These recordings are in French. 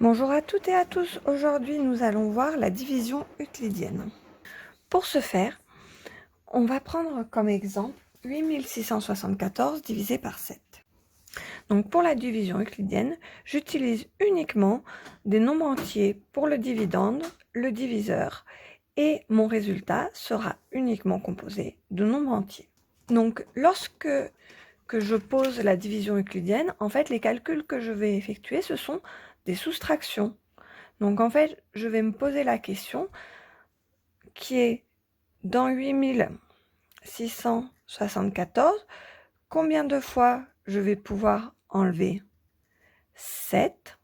Bonjour à toutes et à tous, aujourd'hui nous allons voir la division euclidienne. Pour ce faire, on va prendre comme exemple 8674 divisé par 7. Donc pour la division euclidienne, j'utilise uniquement des nombres entiers pour le dividende, le diviseur, et mon résultat sera uniquement composé de nombres entiers. Donc lorsque je pose la division euclidienne, en fait les calculs que je vais effectuer, ce sont des soustractions. Donc en fait, je vais me poser la question qui est dans 8674, combien de fois je vais pouvoir enlever 7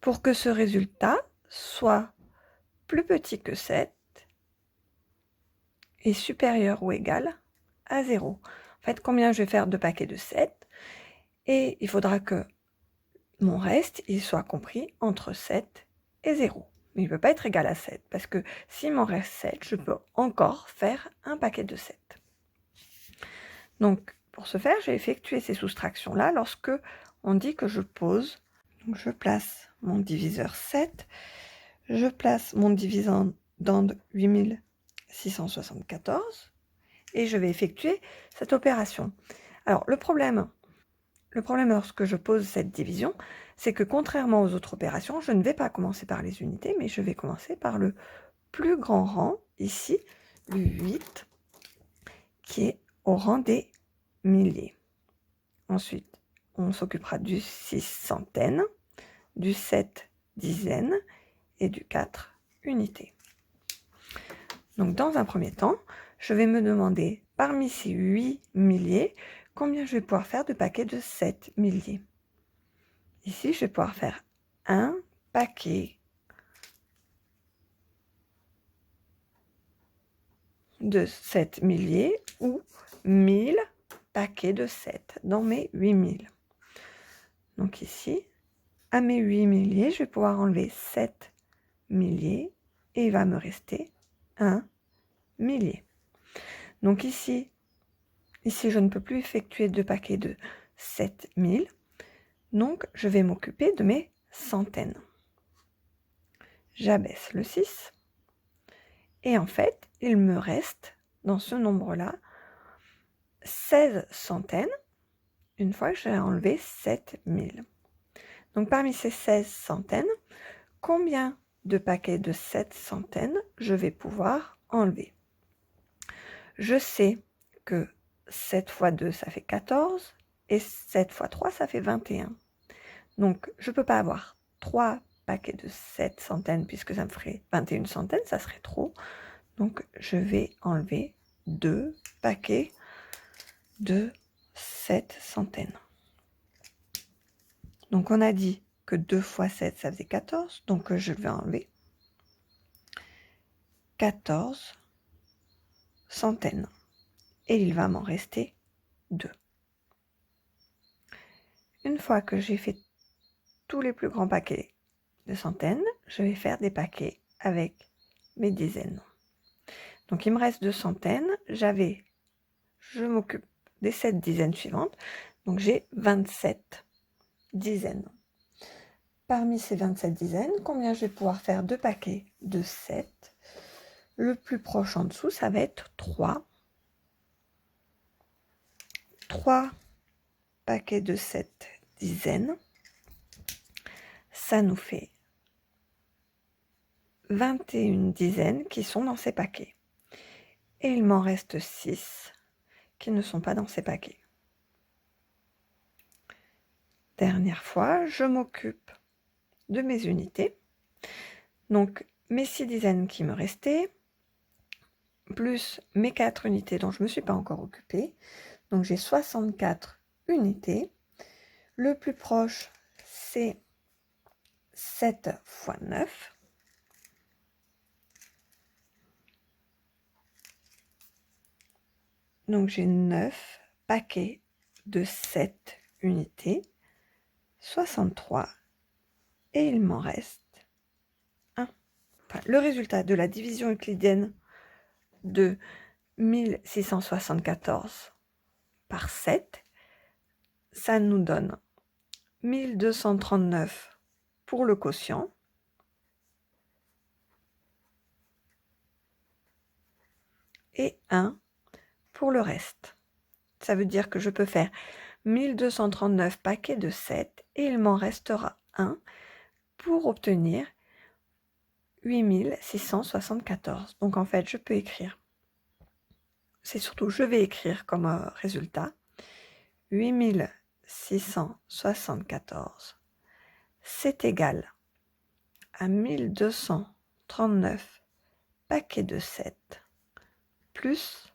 pour que ce résultat soit plus petit que 7 et supérieur ou égal à 0. En fait, combien je vais faire de paquets de 7 et il faudra que mon reste il soit compris entre 7 et 0. Mais il ne peut pas être égal à 7, parce que s'il m'en reste 7, je peux encore faire un paquet de 7. Donc, pour ce faire, j'ai effectué ces soustractions-là lorsque on dit que je pose. Donc, je place mon diviseur 7, je place mon divisende 8674, et je vais effectuer cette opération. Alors, le problème lorsque je pose cette division, c'est que contrairement aux autres opérations, je ne vais pas commencer par les unités, mais je vais commencer par le plus grand rang, ici, le 8, qui est au rang des milliers. Ensuite, on s'occupera du 6 centaines, du 7 dizaines et du 4 unités. Donc dans un premier temps, je vais me demander, parmi ces 8 milliers, combien je vais pouvoir faire de paquets de 7 milliers. Ici, je vais pouvoir faire un paquet de 7 milliers ou 1000 paquets de 7 dans mes 8000. Donc ici, à mes 8 milliers, je vais pouvoir enlever 7 milliers et il va me rester 1 millier. Donc ici, je ne peux plus effectuer de paquets de 7000. Donc, je vais m'occuper de mes centaines. J'abaisse le 6. Et en fait, il me reste, dans ce nombre-là, 16 centaines, une fois que j'ai enlevé 7000. Donc, parmi ces 16 centaines, combien de paquets de 7 centaines je vais pouvoir enlever? Je sais que 7 fois 2, ça fait 14, et 7 fois 3, ça fait 21. Donc, je ne peux pas avoir 3 paquets de 7 centaines, puisque ça me ferait 21 centaines, ça serait trop. Donc, je vais enlever 2 paquets de 7 centaines. Donc, on a dit que 2 fois 7, ça faisait 14, donc je vais enlever 14 centaines. Et il va m'en rester 2. Une fois que j'ai fait tous les plus grands paquets de centaines, je vais faire des paquets avec mes dizaines. Donc il me reste 2 centaines, je m'occupe des 7 dizaines suivantes, donc j'ai 27 dizaines. Parmi ces 27 dizaines, combien je vais pouvoir faire de paquets de 7? Le plus proche en dessous, ça va être 3. 3 paquets de 7 dizaines. Ça nous fait 21 dizaines qui sont dans ces paquets. Et il m'en reste 6 qui ne sont pas dans ces paquets. Dernière fois, je m'occupe de mes unités. Donc, mes 6 dizaines qui me restaient, plus mes 4 unités dont je ne me suis pas encore occupée. Donc, j'ai 64 unités. Le plus proche, c'est 7 fois 9. Donc, j'ai 9 paquets de 7 unités, 63, et il m'en reste 1. Enfin, le résultat de la division euclidienne de 1674 par 7, ça nous donne 1239 pour le quotient et 1 pour le reste. Ça veut dire que je peux faire 1239 paquets de 7 et il m'en restera 1 pour obtenir 8674. Donc en fait, je peux écrire, c'est surtout je vais écrire comme résultat 8674, c'est égal à 1239 paquets de 7 plus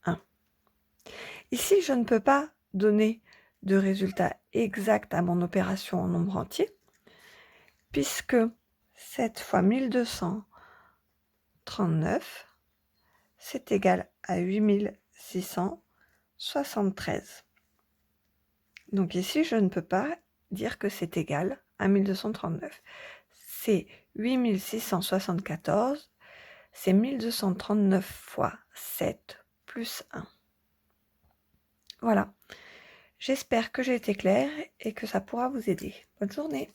1. Ici, je ne peux pas donner de résultat exact à mon opération en nombre entier, puisque 7 fois 1239, c'est égal à 8673. Donc ici, je ne peux pas dire que c'est égal à 1239. C'est 8674, c'est 1239 fois 7 plus 1. Voilà. J'espère que j'ai été claire et que ça pourra vous aider. Bonne journée.